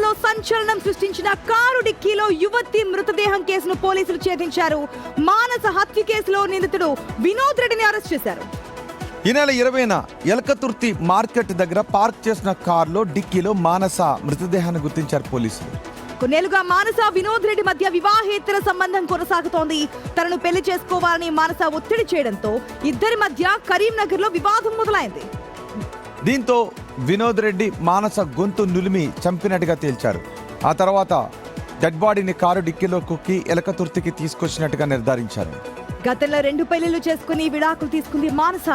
కరీంనగర్లో సంచలనం సృష్టించిన కారు డిక్కీలో యువతి మృతదేహం కేసును పోలీసులు ఛేదించారు. మానస హత్య కేసులో నిందితుడు వినోద్ రెడ్డిని అరెస్ట్ చేశారు. ఈ నెల 20న ఎలకతుర్తి మార్కెట్ దగ్గర పార్క్ చేసిన కారులో డిక్కీలో మానస మృతదేహాన్ని గుర్తించారు పోలీసులు. కొన్నేళ్లుగా మానస వినోద్ రెడ్డి మధ్య వివాహేతర సంబంధం కొనసాగుతోంది. తనను పెళ్లి చేసుకోవాలని మానస ఒత్తిడి చేయడంతో ఇద్దరి మధ్య కరీంనగర్లో వివాదం మొదలైంది. దీంతో వినోద్ రెడ్డి మానస గొంతు నులిమి చంపినట్టుగా తేల్చారు. ఆ తర్వాత డెడ్ బాడీని కారు డిక్కీలో కుక్కి ఎలకతుర్తికి తీసుకొచ్చినట్టుగా నిర్ధారించారు. గతంలో 2 పెళ్లిళ్లు చేసుకుని విడాకులు తీసుకుంది మానస.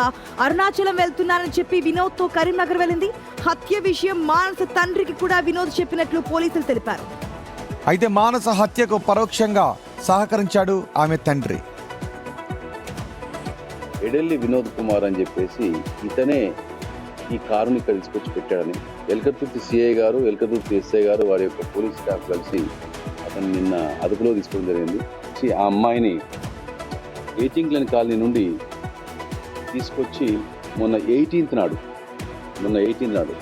అరుణాచలం వెళ్తున్నానని చెప్పి వినోద్తో కరీంనగర్ వెళ్ళింది. హత్య విషయం మానస తండ్రికి కూడా వినోద్ చెప్పినట్లు పోలీసులు తెలిపారు. అయితే మానస హత్యకు పరోక్షంగా సహకరించాడు ఆమె తండ్రి. ఎడెల్లి వినోద్ కుమార్ అని చెప్పేసి ఇతనే ఈ కారుని ఇక్కడ తీసుకొచ్చి పెట్టాడని ఎలకతుర్తి సిఐ గారు, ఎలకతుర్తి ఎస్ఐ గారు, వారి యొక్క పోలీస్ స్టాఫ్ కలిసి అతను నిన్న అదుపులో తీసుకోవడం జరిగింది. ఆ అమ్మాయిని ఏటింగ్లన్ కాలనీ నుండి తీసుకొచ్చి మొన్న 18th నాడు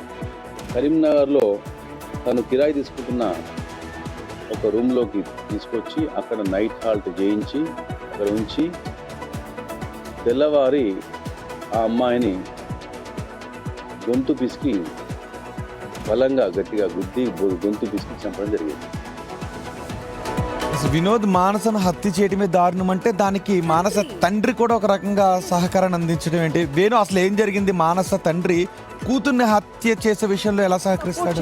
కరీంనగర్లో తను కిరాయి తీసుకుంటున్న ఒక రూమ్లోకి తీసుకొచ్చి అక్కడ నైట్ హాల్ట్ చేయించి అక్కడ ఉంచి తెల్లవారి ఆ అమ్మాయిని గొంతు పిసికి బలంగా గట్టిగా గుద్ది గొంతు పిసికి చంపడం జరిగింది. వినోద్ మానసను హత్య చేయడమే దారుణం అంటే దానికి మానస తండ్రి కూడా ఒక రకంగా సహకారాన్ని అందించడం ఏంటి? వేణు, అసలు ఏం జరిగింది? మానస తండ్రి కూతుర్ని హత్య చేసే విషయంలో ఎలా సహకరిస్తాడు?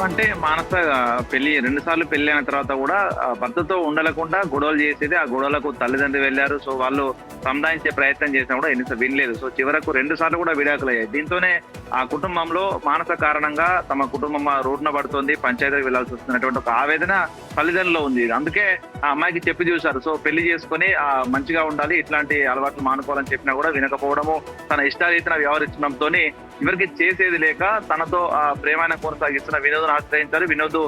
అంటే మానస పెళ్లి 2 సార్లు పెళ్లి అయిన తర్వాత కూడా భర్తతో ఉండలేకుండా గొడవలు చేసేది. ఆ గొడవలకు తల్లిదండ్రులు వెళ్ళారు. సో వాళ్ళు సంధానించే ప్రయత్నం చేసినా కూడా ఎన్నిసార్లు వినలేదు. సో చివరకు 2 సార్లు కూడా విడాకులు అయ్యాయి. దీంతోనే ఆ కుటుంబంలో మానస కారణంగా తమ కుటుంబం రోడ్డున పడుతుంది, పంచాయతీకి వెళ్లాల్సి వస్తున్నటువంటి ఒక ఆవేదన తల్లిదండ్రులు ఉంది. అందుకే ఆ అమ్మాయికి చెప్పి చూశారు. సో పెళ్లి చేసుకుని మంచిగా ఉండాలి, ఇట్లాంటి అలవాట్లు మానుకోవాలని చెప్పినా కూడా వినకపోవడము, తన ఇష్టారీతిన వ్యవహరించడంతో ఎవరికి చేసేది లేక తనతో ప్రేమాయణ కొనసాగిస్తున్న వినోద్ను ఆశ్రయించారు. వినోద్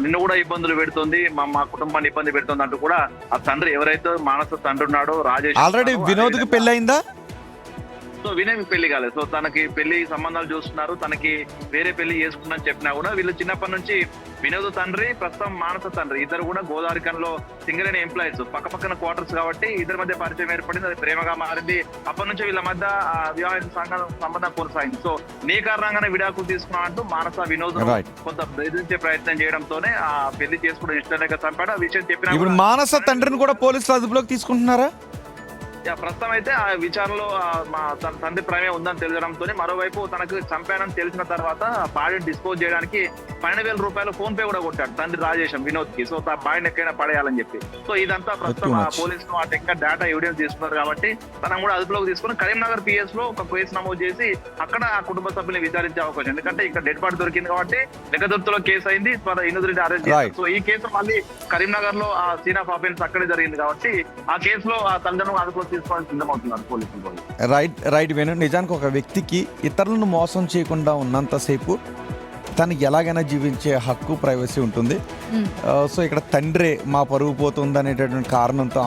నిన్ను కూడా ఇబ్బందులు పెడుతుంది, మా కుటుంబాన్ని ఇబ్బంది పెడుతుంది అంటూ కూడా ఆ తండ్రి, ఎవరైతే మానస తండ్రి ఉన్నాడో రాజేష్, ఆల్రెడీ వినోద్కి పెళ్ళయిందా? సో వినయ్ పెళ్లి కాలేదు. సో తనకి పెళ్లి సంబంధాలు చూస్తున్నారు, తనకి వేరే పెళ్లి చేసుకున్నారని చెప్పినా కూడా వీళ్ళు చిన్నప్పటి నుంచి వినోద్ తండ్రి, ప్రస్తుతం మానస తండ్రి ఇద్దరు కూడా గోదావరికంలో సింగిల్ అయిన ఎంప్లాయీస్, పక్కపక్కన క్వార్టర్స్ కాబట్టి ఇద్దరి మధ్య పరిచయం ఏర్పడింది. అది ప్రేమగా మారింది. అప్పటి నుంచి వీళ్ళ మధ్య వివాహ సంబంధం కొనసాగింది. సో నీ కారణంగానే విడాకులు తీసుకున్నా అంటూ మానస వినోద్ కొంత బెదిరించే ప్రయత్నం చేయడంతోనే ఆ పెళ్లి చేసుకోవడం ఇష్టం లేక చంపాడు. ఆ విషయం చెప్పిన ఇప్పుడు మానస తండ్రిని కూడా పోలీసులు అదుపులోకి తీసుకుంటున్నారా? ప్రస్తుతం అయితే ఆ విచారణలో తన తండ్రి ప్రమేయం ఉందని తెలియడంతో, మరోవైపు తనకు చంపానని తెలిసిన తర్వాత బాడీని డిస్పోజ్ చేయడానికి 12,000 రూపాయలు ఫోన్ పే కూడా కొట్టాడు తండ్రి రాజేశం వినోద్ కి. సో బాడీని ఎక్కడైనా పడేయాలని చెప్పి. సో ఇదంతా ప్రస్తుతం పోలీసులు ఆ టెక్నికల్ డేటా ఎవిడెన్స్ తీసుకున్నారు కాబట్టి తనను కూడా అదుపులోకి తీసుకుని కరీంనగర్ పిఎస్ లో ఒక కేసు నమోదు చేసి అక్కడ ఆ కుటుంబ సభ్యుల్ని విచారించే అవకాశం. ఎందుకంటే ఇక్కడ డెడ్ బాడీ దొరికింది కాబట్టి లెక్కదుర్తిలో కేసు అయింది, వినోద్ రెడ్డి అరెస్ట్ చేశారు. సో ఈ కేసు మళ్ళీ కరీంనగర్ లో ఆ సీన్ ఆఫ్ అఫెన్స్ అక్కడే జరిగింది కాబట్టి ఆ కేసులో ఆ తల్లిదండ్రులు అదుపులోకి తీసుకోవాలని సిద్ధమవుతున్నారు పోలీసులు. రైట్ వేణు, నిజానికి ఒక వ్యక్తికి ఇతరులను మోసం చేయకుండా ఉన్నంతసేపు తను ఎలాగైనా జీవించే హక్కు, ప్రైవసీ ఉంటుంది. సో ఇక్కడ తండ్రి మా పరుగు పోతుంది అనేటటువంటి కారణంతో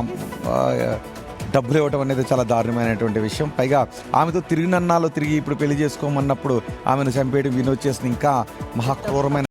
డబ్బులు ఇవ్వటం అనేది చాలా దారుణమైనటువంటి విషయం. పైగా ఆమెతో తిరిగి ఇప్పుడు పెళ్లి చేసుకోమన్నప్పుడు ఆమెను చంపేయడం వినోద్ చేసిన ఇంకా మహాక్రూరమైన